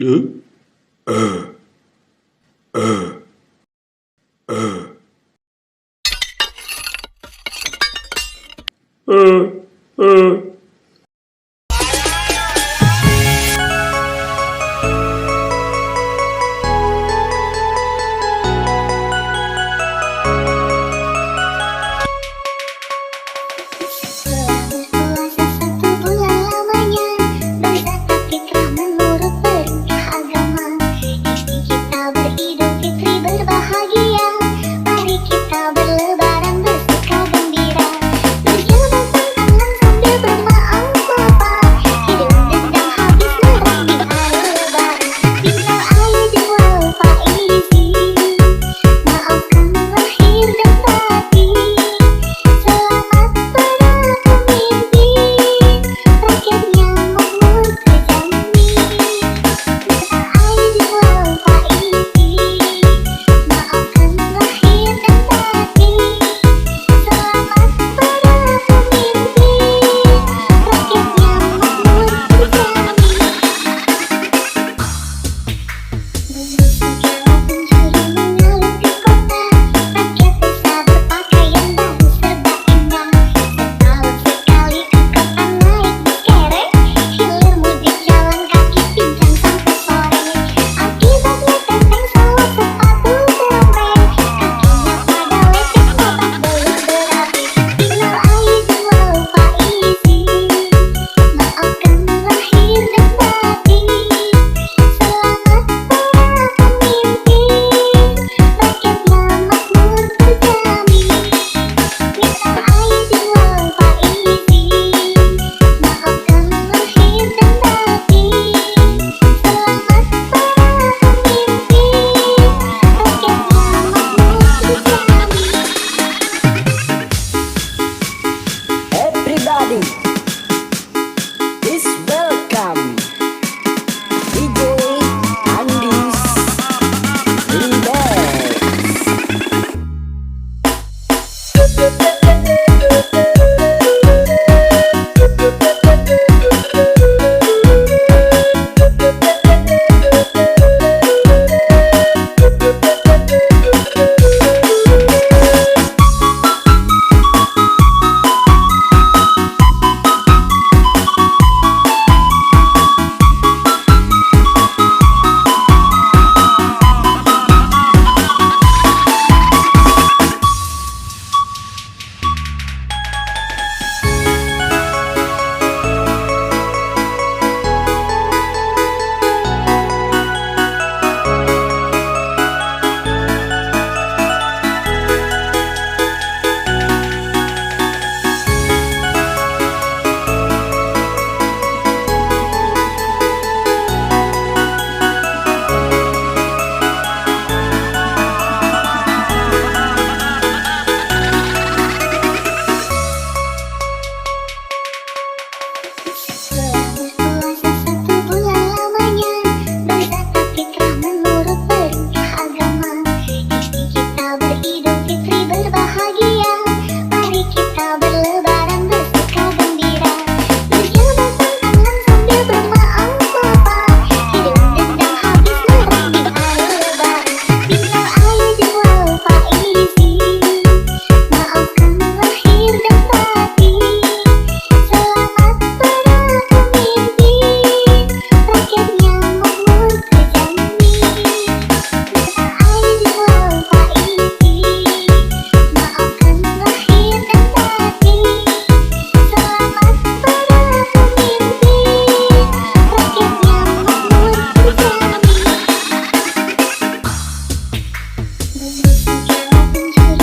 Idul Fitri berbahagia, mari kita berlebaran bersuka gembira. Berjabat tangan sambil bermaaf maaf, hidung dendam habis merah di hari lebaran. Tinggal air jual faisi, maafkan lahir dan batin. Selamat para pemimpin, rakyatnya makmur terjamin. Tinggal air jual faisi, maafkan lahir dan batin. Selamat para pemimpin, rakyatnya makmur terjamin. Segala penjuru mengalir di kota, rakyat desa berpakaian baru serba indah. Setahun sekali ke kota naik kerek, hilir mudik jalan kaki pincang sampai sore. Akibatnya tenteng salep sepatu teromret, kakinya pada lecet obat belut berapi. Tinggal air jual faisi, maafkan lahir dan batin. Selamat para pemimpin, rakyatnya makmur terjamin. Tinggal air jual faisi, maafkan lahir dan batin. Selamat para pemimpin, rakyatnya makmur terjamin. Everybody is welcome. DJ Andis Selama puasa 1 bulan lamanya, berzakat fitrah menurut perintah agama. Istri kita beridul fitri berbahagia, mari kita berlebaran bersuka gembira. Berjabat tangan sambil bermaaf maaf, hidung dendam habis merah di hari lebaran. Tinggal air jual faisi, maafkan lahir dan batin. Selamat para pemimpin, rakyatnya makmur terjamin. Tinggal air jual faisi, maafkan lahir dan batin. Selamat para pemimpin, rakyatnya makmur terjamin. Segala penjuru